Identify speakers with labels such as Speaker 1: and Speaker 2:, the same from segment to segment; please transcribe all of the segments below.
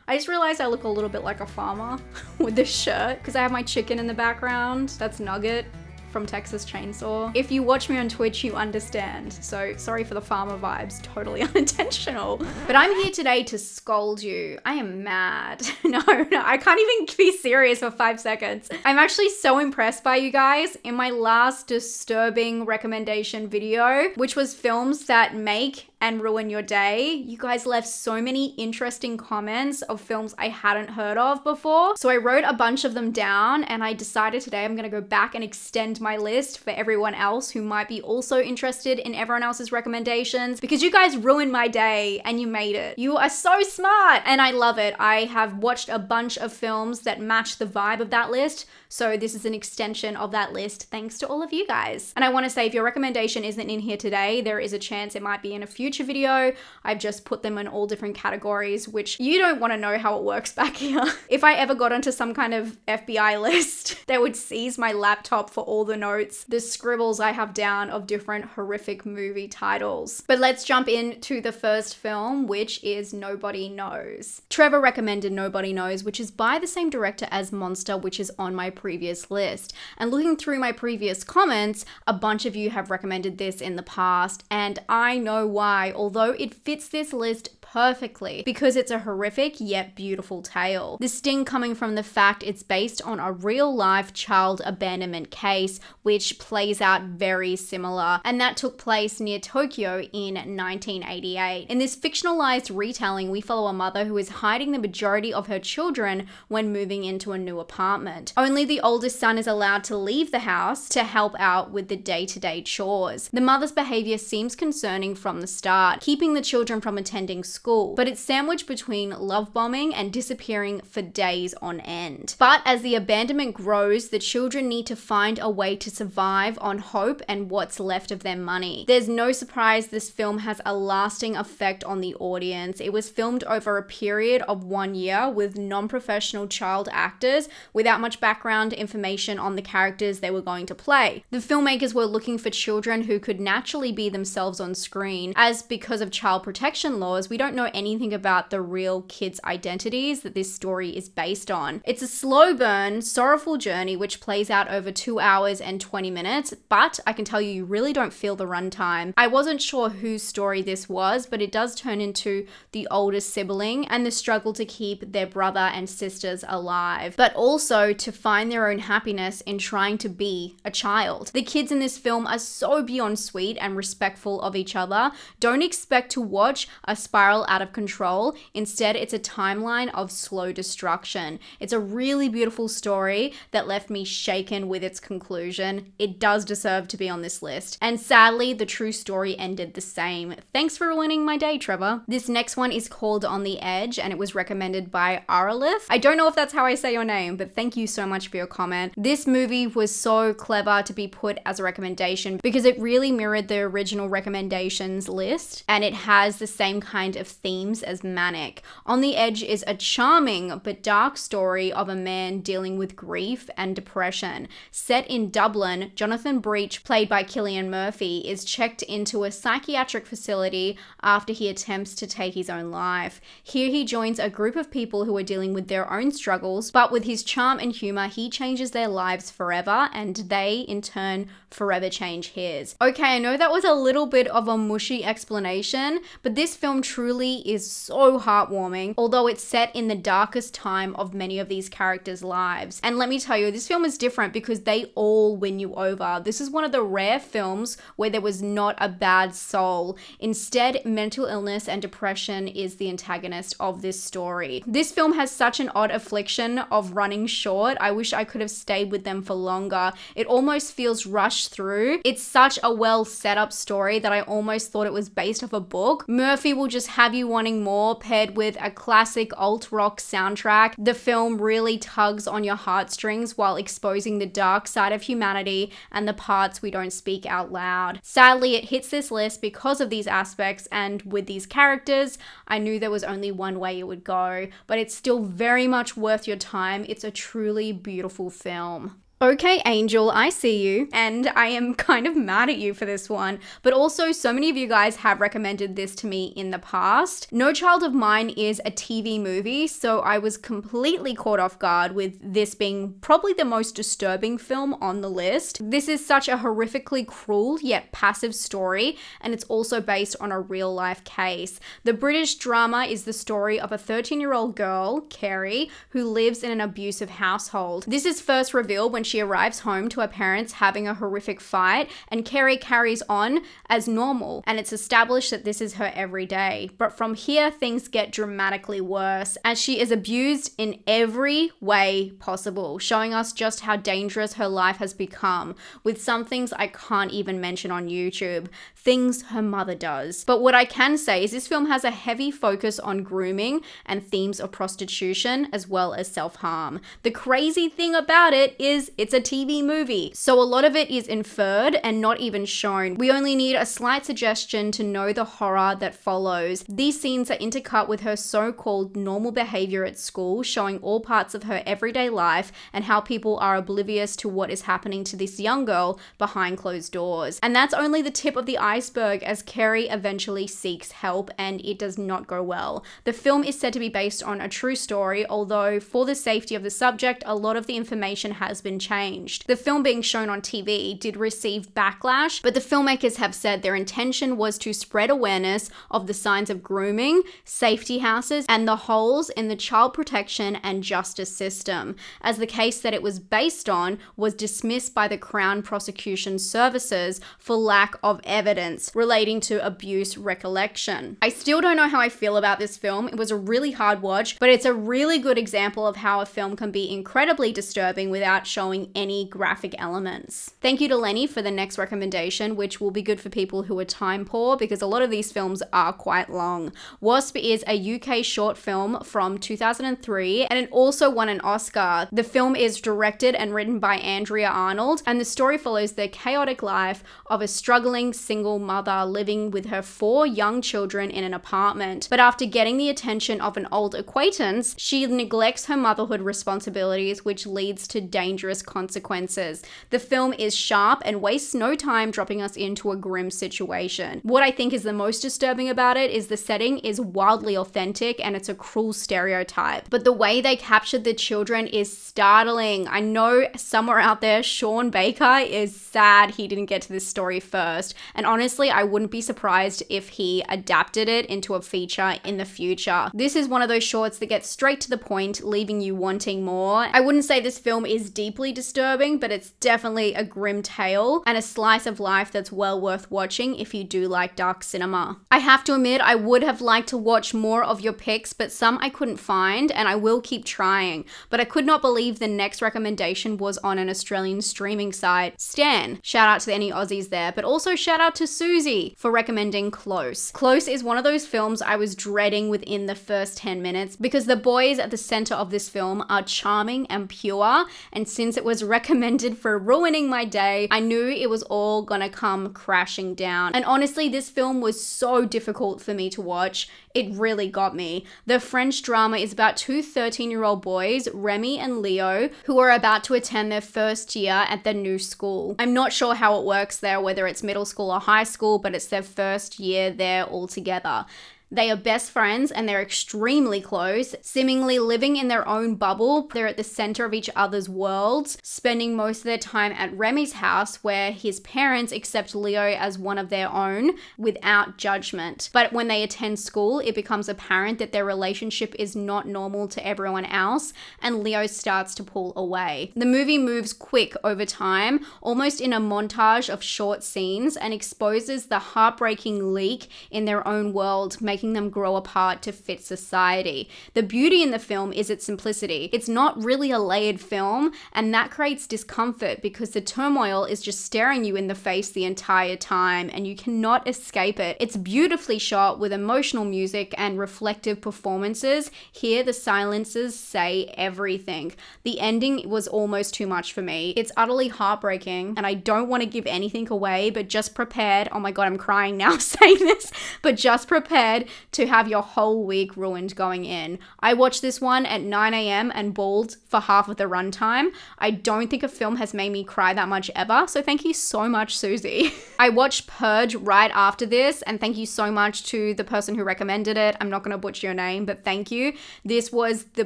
Speaker 1: I just realized I look a little bit like a farmer with this shirt because I have my chicken in the background. That's Nugget from Texas Chainsaw. If you watch me on Twitch, you understand. So sorry for the farmer vibes, totally unintentional. But I'm here today to scold you. I am mad. No, I can't even be serious for 5 seconds. I'm actually so impressed by you guys. In my last disturbing recommendation video, which was films that make and ruin your day, you guys left so many interesting comments of films I hadn't heard of before. So I wrote a bunch of them down and I decided today I'm gonna go back and extend my list for everyone else who might be also interested in everyone else's recommendations, because you guys ruined my day and you made it. You are so smart and I love it. I have watched a bunch of films that match the vibe of that list. So this is an extension of that list thanks to all of you guys. And I wanna say if your recommendation isn't in here today, there is a chance it might be in a future video. I've just put them in all different categories, which you don't want to know how it works back here. If I ever got onto some kind of FBI list, they would seize my laptop for all the notes, the scribbles I have down of different horrific movie titles. But let's jump into the first film, which is Nobody Knows. Trevor recommended Nobody Knows, which is by the same director as Monster, which is on my previous list. And looking through my previous comments, a bunch of you have recommended this in the past, and I know why, although it fits this list perfectly because it's a horrific yet beautiful tale. The sting coming from the fact it's based on a real life child abandonment case which plays out very similar, and that took place near Tokyo in 1988. In this fictionalized retelling, we follow a mother who is hiding the majority of her children when moving into a new apartment. Only the oldest son is allowed to leave the house to help out with the day-to-day chores. The mother's behavior seems concerning from the start, keeping the children from attending school, but it's sandwiched between love bombing and disappearing for days on end. But as the abandonment grows, the children need to find a way to survive on hope and what's left of their money. There's no surprise this film has a lasting effect on the audience. It was filmed over a period of 1 year with non-professional child actors without much background information on the characters they were going to play. The filmmakers were looking for children who could naturally be themselves on screen, as because of child protection laws, we don't know anything about the real kids' identities that this story is based on. It's a slow burn, sorrowful journey which plays out over 2 hours and 20 minutes, but I can tell you, you really don't feel the runtime. I wasn't sure whose story this was, but it does turn into the oldest sibling and the struggle to keep their brother and sisters alive, but also to find their own happiness in trying to be a child. The kids in this film are so beyond sweet and respectful of each other. Don't expect to watch a spiral out of control. Instead, it's a timeline of slow destruction. It's a really beautiful story that left me shaken with its conclusion. It does deserve to be on this list. And sadly, the true story ended the same. Thanks for ruining my day, Trevor. This next one is called On the Edge, and it was recommended by Aralith. I don't know if that's how I say your name, but thank you so much for your comment. This movie was so clever to be put as a recommendation because it really mirrored the original recommendations list, and it has the same kind of themes as Manic. On the Edge is a charming but dark story of a man dealing with grief and depression. Set in Dublin, Jonathan Breach, played by Cillian Murphy, is checked into a psychiatric facility after he attempts to take his own life. Here he joins a group of people who are dealing with their own struggles, but with his charm and humor, he changes their lives forever, and they, in turn, forever change his. Okay, I know that was a little bit of a mushy explanation, but this film truly is so heartwarming, although it's set in the darkest time of many of these characters' lives. And let me tell you, this film is different because they all win you over. This is one of the rare films where there was not a bad soul. Instead, mental illness and depression is the antagonist of this story. This film has such an odd affliction of running short. I wish I could have stayed with them for longer. It almost feels rushed through. It's such a well set up story that I almost thought it was based off a book. Murphy will just have you wanting more, paired with a classic alt rock soundtrack. The film really tugs on your heartstrings while exposing the dark side of humanity and the parts we don't speak out loud. Sadly, it hits this list because of these aspects, and with these characters, I knew there was only one way it would go, but it's still very much worth your time. It's a truly beautiful film. Okay, Angel, I see you, and I am kind of mad at you for this one, but also so many of you guys have recommended this to me in the past. No Child of Mine is a TV movie, so I was completely caught off guard with this being probably the most disturbing film on the list. This is such a horrifically cruel yet passive story, and it's also based on a real life case. The British drama is the story of a 13-year-old girl, Carrie, who lives in an abusive household. This is first revealed when she arrives home to her parents having a horrific fight, and Carrie carries on as normal, and it's established that this is her everyday. But from here, things get dramatically worse as she is abused in every way possible, showing us just how dangerous her life has become, with some things I can't even mention on YouTube, things her mother does. But what I can say is this film has a heavy focus on grooming and themes of prostitution as well as self-harm. The crazy thing about it is it's a TV movie, so a lot of it is inferred and not even shown. We only need a slight suggestion to know the horror that follows. These scenes are intercut with her so-called normal behavior at school, showing all parts of her everyday life and how people are oblivious to what is happening to this young girl behind closed doors. And that's only the tip of the iceberg, as Carrie eventually seeks help and it does not go well. The film is said to be based on a true story, although for the safety of the subject, a lot of the information has been changed. The film being shown on TV did receive backlash, but the filmmakers have said their intention was to spread awareness of the signs of grooming, safety houses, and the holes in the child protection and justice system, as the case that it was based on was dismissed by the Crown Prosecution Services for lack of evidence relating to abuse recollection. I still don't know how I feel about this film. It was a really hard watch, but it's a really good example of how a film can be incredibly disturbing without showing any graphic elements. Thank you to Lenny for the next recommendation, which will be good for people who are time poor because a lot of these films are quite long. Wasp is a UK short film from 2003, and it also won an Oscar. The film is directed and written by Andrea Arnold, and the story follows the chaotic life of a struggling single mother living with her 4 young children in an apartment. But after getting the attention of an old acquaintance, she neglects her motherhood responsibilities, which leads to dangerous consequences. The film is sharp and wastes no time dropping us into a grim situation. What I think is the most disturbing about it is the setting is wildly authentic and it's a cruel stereotype. But the way they captured the children is startling. I know somewhere out there, Sean Baker is sad he didn't get to this story first. And honestly, I wouldn't be surprised if he adapted it into a feature in the future. This is one of those shorts that gets straight to the point, leaving you wanting more. I wouldn't say this film is deeply disturbing, but it's definitely a grim tale and a slice of life that's well worth watching if you do like dark cinema. I have to admit, I would have liked to watch more of your picks, but some I couldn't find, and I will keep trying. But I could not believe the next recommendation was on an Australian streaming site, Stan. Shout out to any Aussies there, but also shout out to Susie for recommending Close. Close is one of those films I was dreading within the first 10 minutes because the boys at the center of this film are charming and pure, and since it was recommended for ruining my day, I knew it was all gonna come crashing down. And honestly, this film was so difficult for me to watch. It really got me. The French drama is about 2 13-year-old boys, Remy and Leo, who are about to attend their first year at their new school. I'm not sure how it works there, whether it's middle school or high school, but it's their first year there all together. They are best friends and they're extremely close, seemingly living in their own bubble. They're at the center of each other's worlds, spending most of their time at Remy's house where his parents accept Leo as one of their own without judgment. But when they attend school, it becomes apparent that their relationship is not normal to everyone else, and Leo starts to pull away. The movie moves quick over time, almost in a montage of short scenes, and exposes the heartbreaking leak in their own world, making them grow apart to fit society. The beauty in the film is its simplicity. It's not really a layered film, and that creates discomfort because the turmoil is just staring you in the face the entire time and you cannot escape it. It's beautifully shot with emotional music and reflective performances. Here, the silences say everything. The ending was almost too much for me. It's utterly heartbreaking, and I don't want to give anything away, but just prepared. Oh my god, I'm crying now saying this, but just prepared to have your whole week ruined going in. I watched this one at 9 a.m. and bawled for half of the runtime. I don't think a film has made me cry that much ever, so thank you so much, Susie. I watched Purge right after this, and thank you so much to the person who recommended it. I'm not going to butcher your name, but thank you. This was the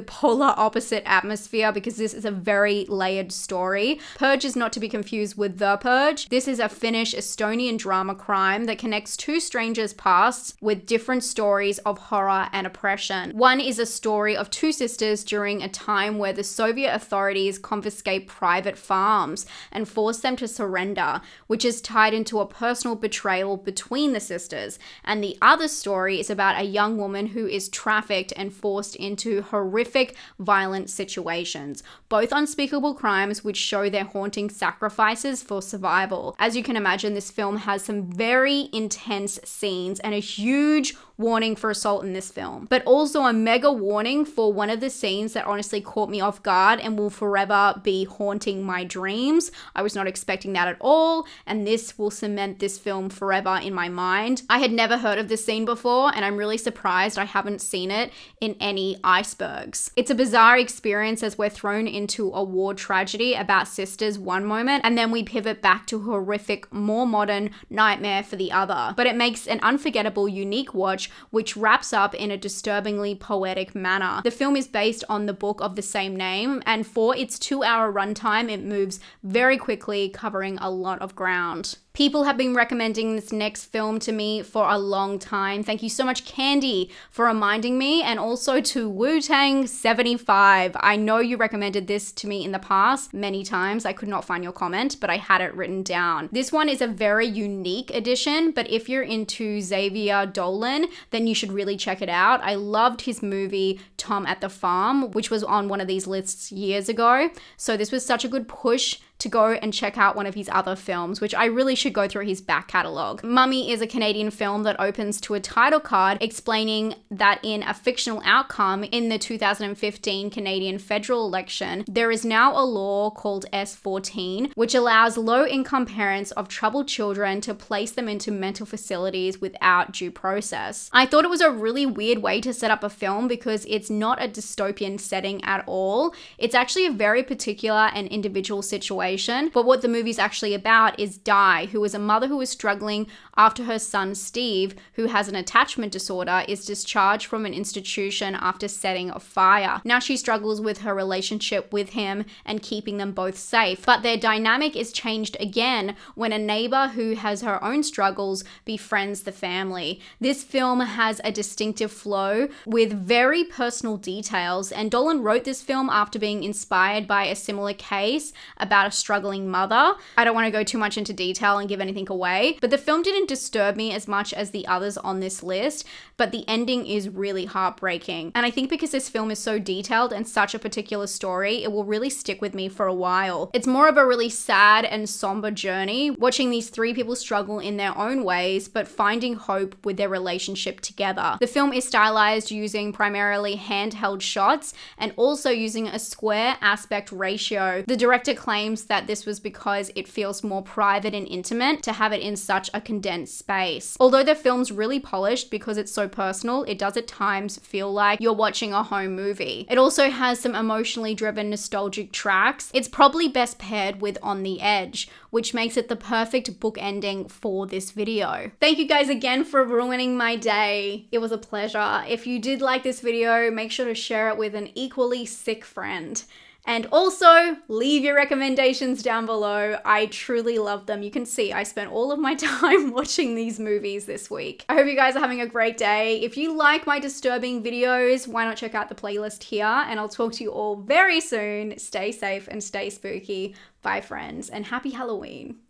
Speaker 1: polar opposite atmosphere because this is a very layered story. Purge is not to be confused with The Purge. This is a Finnish Estonian drama crime that connects two strangers' pasts with different stories of horror and oppression. One is a story of two sisters during a time where the Soviet authorities confiscate private farms and force them to surrender, which is tied into a personal betrayal between the sisters. And the other story is about a young woman who is trafficked and forced into horrific, violent situations. Both unspeakable crimes which show their haunting sacrifices for survival. As you can imagine, this film has some very intense scenes and a huge warning for assault in this film, but also a mega warning for one of the scenes that honestly caught me off guard and will forever be haunting my dreams. I was not expecting that at all, and this will cement this film forever in my mind. I had never heard of this scene before, and I'm really surprised I haven't seen it in any icebergs. It's a bizarre experience as we're thrown into a war tragedy about sisters one moment, and then we pivot back to horrific, more modern nightmare for the other. But it makes an unforgettable, unique watch which wraps up in a disturbingly poetic manner. The film is based on the book of the same name, and for its 2-hour runtime, it moves very quickly, covering a lot of ground. People have been recommending this next film to me for a long time. Thank you so much, Candy, for reminding me, and also to Wu-Tang 75. I know you recommended this to me in the past many times. I could not find your comment, but I had it written down. This one is a very unique edition, but if you're into Xavier Dolan, then you should really check it out. I loved his movie Tom at the Farm, which was on one of these lists years ago. So this was such a good push to go and check out one of his other films, which I really should go through his back catalogue. Mummy is a Canadian film that opens to a title card explaining that in a fictional outcome in the 2015 Canadian federal election, there is now a law called S14, which allows low-income parents of troubled children to place them into mental facilities without due process. I thought it was a really weird way to set up a film because it's not a dystopian setting at all. It's actually a very particular and individual situation. But what the movie's actually about is Di, who is a mother who is struggling after her son Steve, who has an attachment disorder, is discharged from an institution after setting a fire. Now she struggles with her relationship with him and keeping them both safe. But their dynamic is changed again when a neighbor who has her own struggles befriends the family. This film has a distinctive flow with very personal details, and Dolan wrote this film after being inspired by a similar case about a struggling mother. I don't want to go too much into detail and give anything away, but the film didn't disturb me as much as the others on this list, but the ending is really heartbreaking. And I think because this film is so detailed and such a particular story, it will really stick with me for a while. It's more of a really sad and somber journey, watching these three people struggle in their own ways, but finding hope with their relationship together. The film is stylized using primarily handheld shots and also using a square aspect ratio. The director claims that this was because it feels more private and intimate to have it in such a condensed space. Although the film's really polished because it's so personal, it does at times feel like you're watching a home movie. It also has some emotionally driven nostalgic tracks. It's probably best paired with On the Edge, which makes it the perfect book ending for this video. Thank you guys again for ruining my day. It was a pleasure. If you did like this video, make sure to share it with an equally sick friend. And also, leave your recommendations down below. I truly love them. You can see I spent all of my time watching these movies this week. I hope you guys are having a great day. If you like my disturbing videos, why not check out the playlist here? And I'll talk to you all very soon. Stay safe and stay spooky. Bye, friends, and happy Halloween.